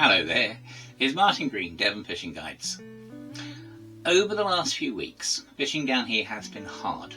Hello there, it's Martyn Green, Devon Fishing Guides. Over the last few weeks, fishing down here has been hard.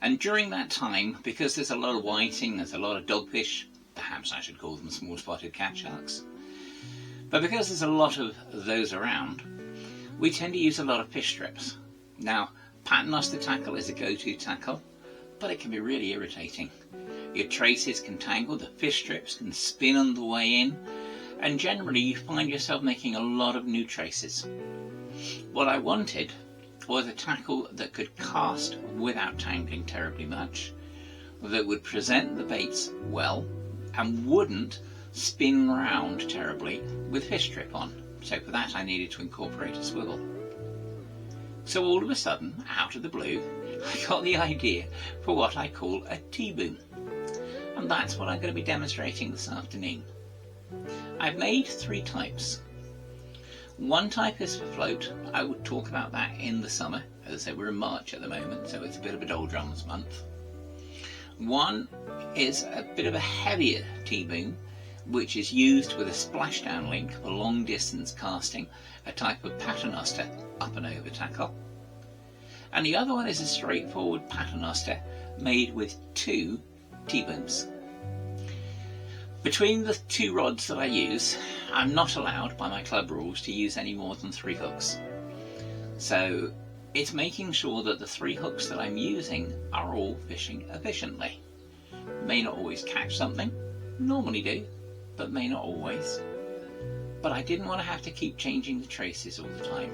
And during that time, because there's a lot of whiting, there's a lot of dogfish, perhaps I should call them small spotted cat sharks, but because there's a lot of those around, we tend to use a lot of fish strips. Now, paternoster tackle is a go-to tackle, but it can be really irritating. Your traces can tangle, the fish strips can spin on the way in, and generally you find yourself making a lot of new traces. What I wanted was a tackle that could cast without tangling terribly much, that would present the baits well and wouldn't spin round terribly with fish strip on. So for that I needed to incorporate a swivel. So all of a sudden, out of the blue, I got the idea for what I call a T-boom. And that's what I'm going to be demonstrating this afternoon. I've made three types. One type is for float. I would talk about that in the summer. As I say, we're in March at the moment, so it's a bit of a doldrums month. One is a bit of a heavier T-boom, which is used with a splashdown link for long distance casting, a type of paternoster up and over tackle. And the other one is a straightforward paternoster made with two T-booms. Between the two rods that I use, I'm not allowed by my club rules to use any more than 3 hooks. So it's making sure that the 3 hooks that I'm using are all fishing efficiently. May not always catch something, normally do, but may not always. But I didn't want to have to keep changing the traces all the time.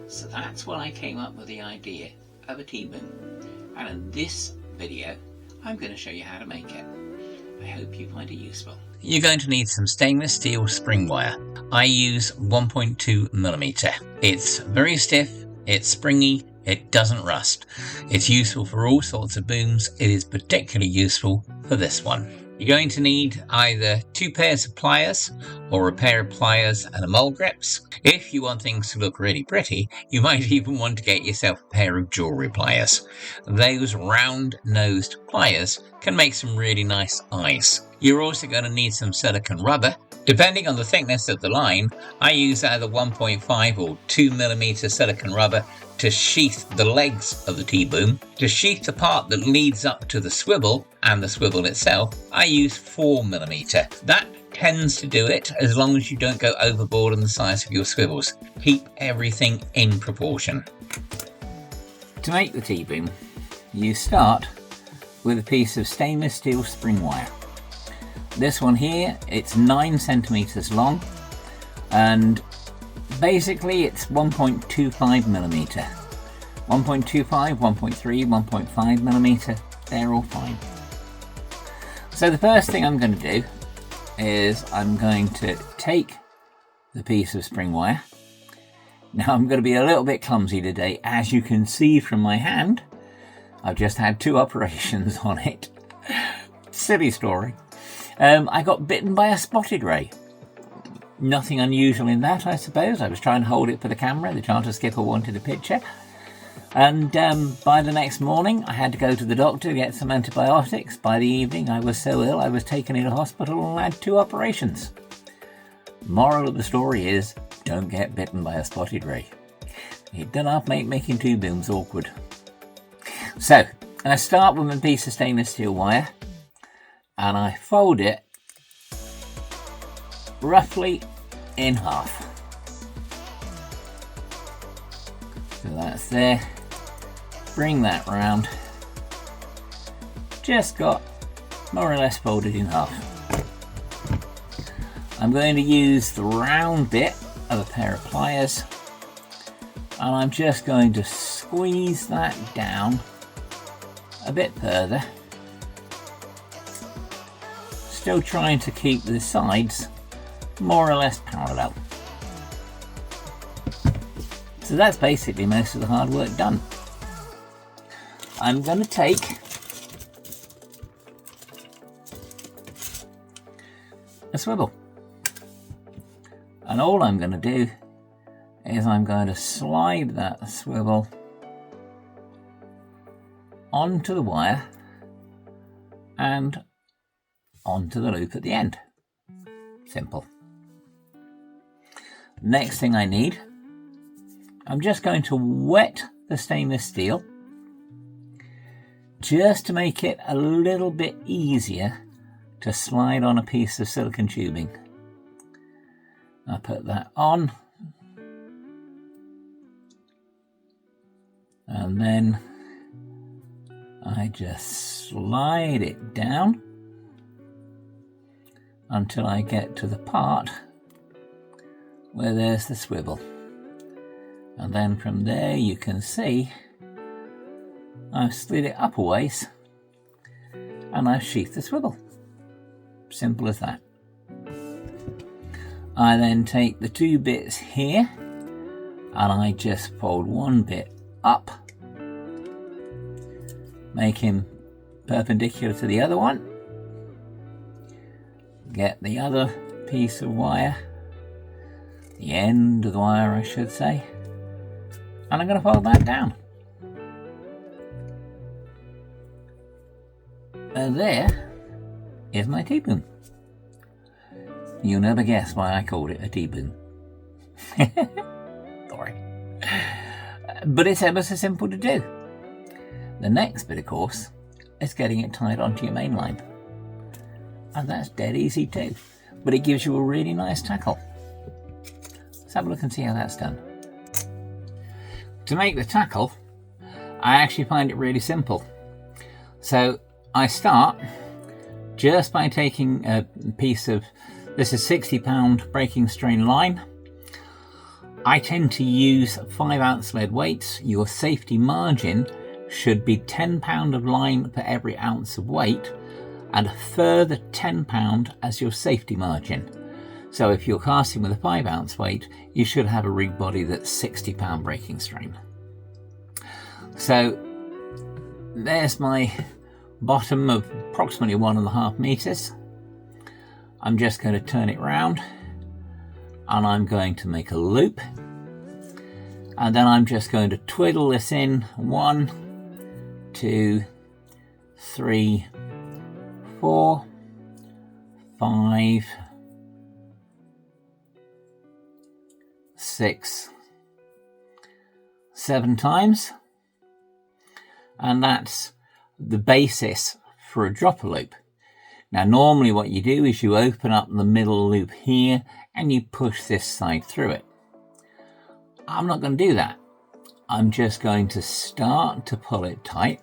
So that's when I came up with the idea of a T-boom. And in this video, I'm going to show you how to make it. I hope you find it useful. You're going to need some stainless steel spring wire. I use 1.2mm. It's very stiff, it's springy, it doesn't rust. It's useful for all sorts of booms. It is particularly useful for this one. You're going to need either 2 pairs of pliers or a pair of pliers and a mole grips. If you want things to look really pretty, you might even want to get yourself a pair of jewellery pliers. Those round-nosed pliers can make some really nice eyes. You're also going to need some silicone rubber. Depending on the thickness of the line, I use either 1.5 or 2mm silicone rubber to sheath the legs of the T-boom. To sheath the part that leads up to the swivel and the swivel itself, I use 4mm. That tends to do it as long as you don't go overboard on the size of your swivels. Keep everything in proportion. To make the T-boom, you start with a piece of stainless steel spring wire. This one here, it's 9 centimeters long, and basically it's 1.25mm. 1.25, 1.3, 1.5mm, they're all fine. So the first thing I'm going to do is I'm going to take the piece of spring wire. Now I'm going to be a little bit clumsy today. As you can see from my hand, I've just had 2 operations on it. Silly story. I got bitten by a spotted ray. Nothing unusual in that, I suppose. I was trying to hold it for the camera. The charter skipper wanted a picture. And by the next morning, I had to go to the doctor to get some antibiotics. By the evening, I was so ill, I was taken into hospital and had 2 operations. Moral of the story is, don't get bitten by a spotted ray. It does not make making T-booms awkward. So, I start with a piece of stainless steel wire, and I fold it roughly in half. So that's there. Bring that round. Just got more or less folded in half. I'm going to use the round bit of a pair of pliers, and I'm just going to squeeze that down a bit further, still trying to keep the sides more or less parallel. So that's basically most of the hard work done. I'm going to take a swivel, and all I'm going to do is I'm going to slide that swivel onto the wire and onto the loop at the end. Simple. next thing I need, I'm just going to wet the stainless steel just to make it a little bit easier to slide on a piece of silicone tubing. I put that on, and then I just slide it down until I get to the part where there's the swivel. And then from there you can see I've slid it up a ways and I've sheathed the swivel. Simple as that. I then take the two bits here and I just fold one bit up, make him perpendicular to the other one, get the other piece of wire, the end of the wire I should say, and I'm going to fold that down. And there is my teaspoon. You'll never guess why I called it a teaspoon. Sorry. But it's ever so simple to do. The next bit, of course, is getting it tied onto your main line. And that's dead easy too. But it gives you a really nice tackle. Let's have a look and see how that's done. To make the tackle, I actually find it really simple. So I start just by taking a piece of, this is 60-pound breaking strain line. I tend to use 5-ounce lead weights. Your safety margin should be 10 pound of line for every ounce of weight, and a further 10 pound as your safety margin. So if you're casting with a 5-ounce weight, you should have a rig body that's 60-pound breaking strain. So there's my bottom of approximately 1.5 meters. I'm just going to turn it round and I'm going to make a loop, and then I'm just going to twiddle this in 1, 2, 3, 4, 5, 6, 7 times, and that's the basis for a dropper loop. Now normally what you do is you open up the middle loop here and you push this side through it. I'm not going to do that. I'm just going to start to pull it tight,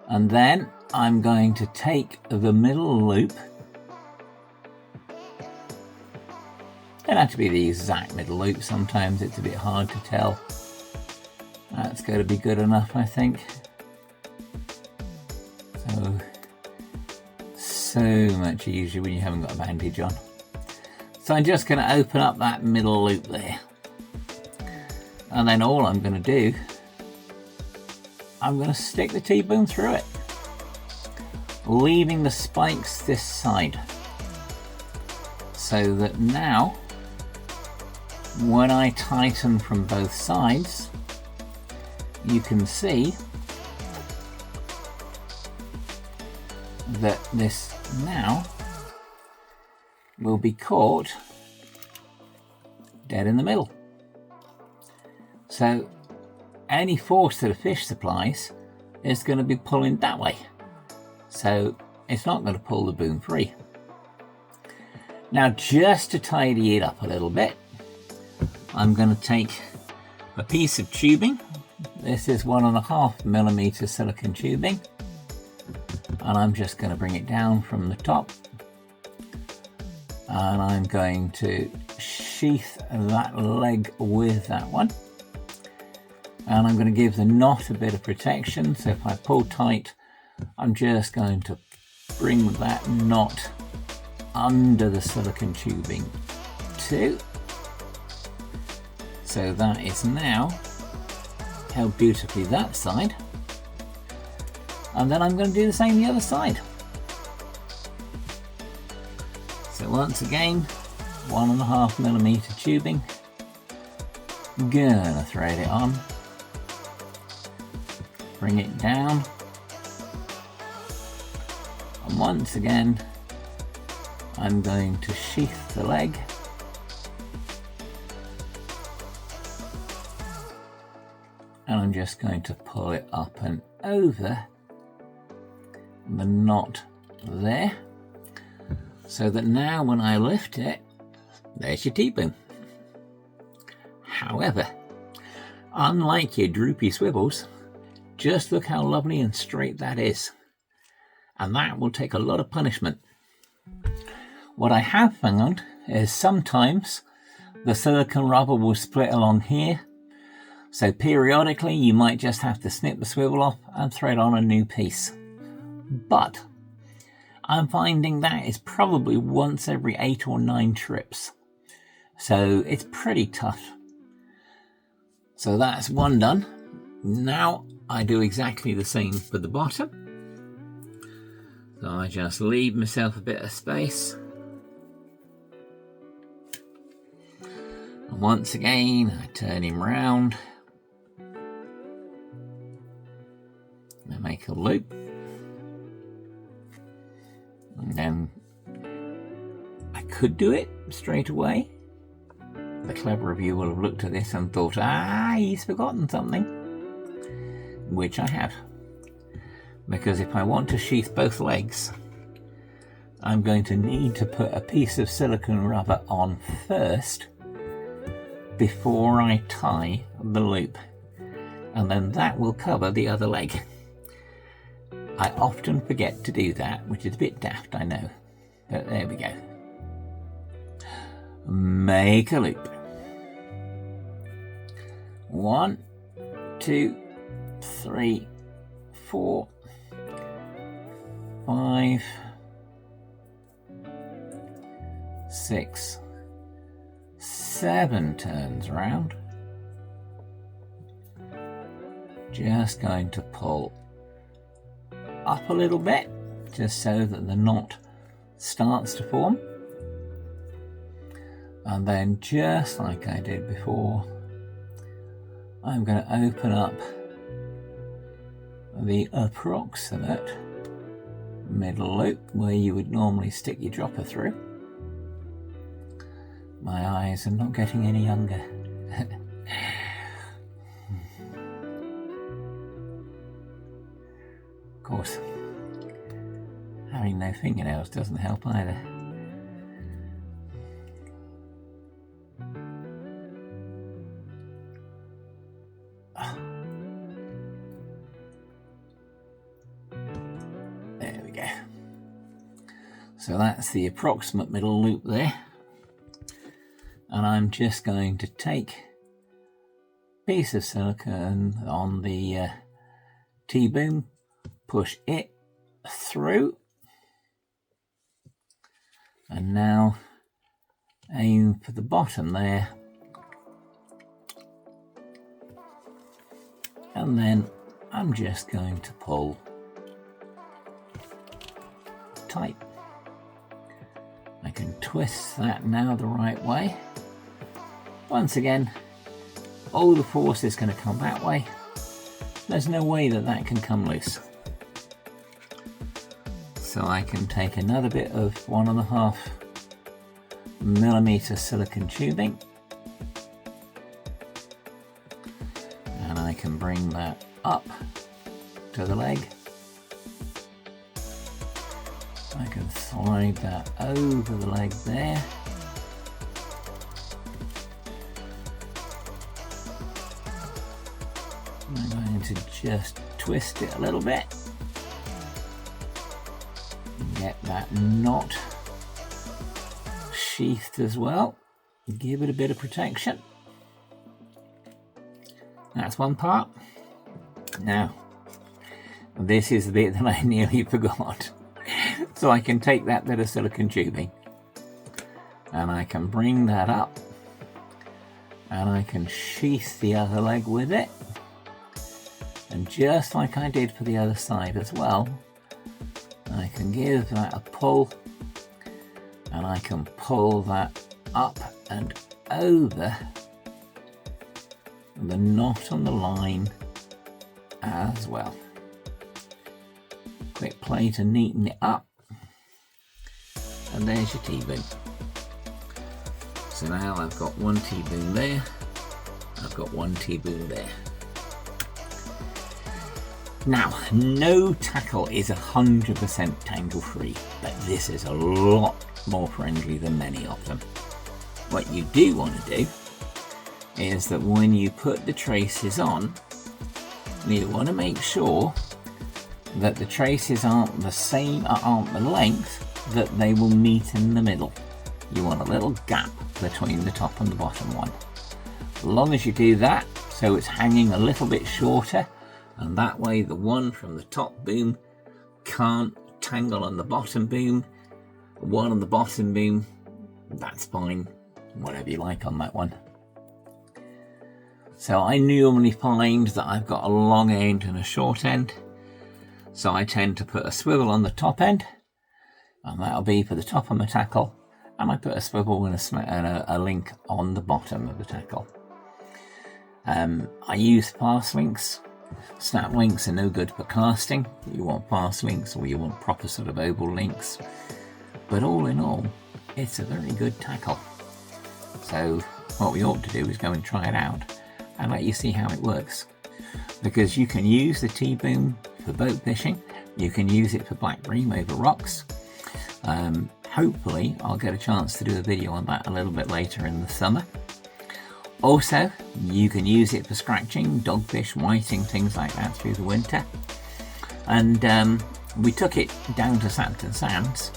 and then I'm going to take the middle loop. Don't have to be the exact middle loop, sometimes it's a bit hard to tell. That's going to be good enough, I think. So much easier when you haven't got a bandage on. So I'm just going to open up that middle loop there. And then all I'm going to do, I'm going to stick the T-boom through it, leaving the spikes this side. So that now, when I tighten from both sides, you can see that this now will be caught dead in the middle. So any force that a fish supplies is going to be pulling that way. So it's not going to pull the boom free. Now just to tidy it up a little bit, I'm going to take a piece of tubing. This is 1.5mm silicone tubing. And I'm just going to bring it down from the top, and I'm going to sheath that leg with that one, and I'm going to give the knot a bit of protection. So if I pull tight, I'm just going to bring that knot under the silicone tubing too. So that is now held beautifully that side. And then I'm going to do the same the other side. So once again, 1.5mm tubing. Gonna thread it on. Bring it down. And once again, I'm going to sheath the leg and I'm just going to pull it up and over the knot there, so that now when I lift it, there's your T-boom. However, unlike your droopy swivels, just look how lovely and straight that is. And that will take a lot of punishment. What I have found is sometimes the silicone rubber will split along here. So periodically you might just have to snip the swivel off and thread on a new piece. But I'm finding that is probably once every 8 or 9 trips. So it's pretty tough. So that's one done. Now I do exactly the same for the bottom. So I just leave myself a bit of space. And once again, I turn him round. I make a loop. And then I could do it straight away. The clever of you will have looked at this and thought, he's forgotten something. Which I have. Because if I want to sheath both legs, I'm going to need to put a piece of silicone rubber on first before I tie the loop. And then that will cover the other leg. I often forget to do that, which is a bit daft, I know. But there we go. Make a loop. 1, 2, 3, 4, 5, 6, 7 turns round. Just going to pull up a little bit, just so that the knot starts to form. And then, just like I did before, I'm going to open up the approximate middle loop where you would normally stick your dropper through. My eyes are not getting any younger. Of course, having no fingernails doesn't help either. There we go. So that's the approximate middle loop there. And I'm just going to take a piece of silicone on the T-boom, push it through, and now aim for the bottom there, and then I'm just going to pull tight. I can twist that now the right way. Once again, all the force is going to come that way. There's no way that that can come loose. So I can take another bit of 1.5 millimeter silicone tubing, and I can bring that up to the leg. I can slide that over the leg there. I'm going to just twist it a little bit. Get that knot sheathed as well. Give it a bit of protection. That's one part. Now, this is the bit that I nearly forgot. So I can take that bit of silicone tubing and I can bring that up and I can sheath the other leg with it. And just like I did for the other side as well, I can give that a pull and I can pull that up and over the knot on the line as well. Quick play to neaten it up, and there's your T-boom. So now I've got one T-boom there, I've got one T-boom there. Now, no tackle is 100% tangle-free, but this is a lot more friendly than many of them. What you do want to do is that when you put the traces on, you want to make sure that the traces aren't the length that they will meet in the middle. You want a little gap between the top and the bottom one. As long as you do that, so it's hanging a little bit shorter, and that way the one from the top boom can't tangle on the bottom boom. The one on the bottom boom, that's fine, whatever you like on that one. So I normally find that I've got a long end and a short end, so I tend to put a swivel on the top end, and that'll be for the top of my tackle, and I put a swivel and a link on the bottom of the tackle. I use fast links. Snap links are no good for casting. You want fast links or you want proper sort of oval links. But all in all, it's a very good tackle. So what we ought to do is go and try it out and let you see how it works. Because you can use the T-boom for boat fishing. You can use it for black bream over rocks. Hopefully I'll get a chance to do a video on that a little bit later in the summer. Also, you can use it for scratching, dogfish, whiting, things like that through the winter. And we took it down to Sapton Sands,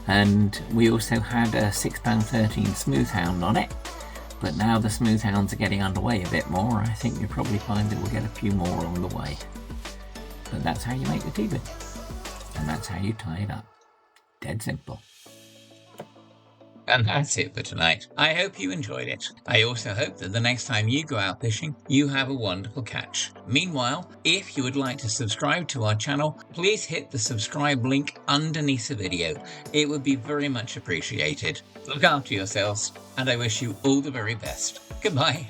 and we also had a 6#13 smoothhound on it. But now the smoothhounds are getting underway a bit more. I think you'll probably find that we'll get a few more along the way. But that's how you make the T-boom, and that's how you tie it up. Dead simple. And that's it for tonight. I hope you enjoyed it. I also hope that the next time you go out fishing, you have a wonderful catch. Meanwhile, if you would like to subscribe to our channel, please hit the subscribe link underneath the video. It would be very much appreciated. Look after yourselves, and I wish you all the very best. Goodbye.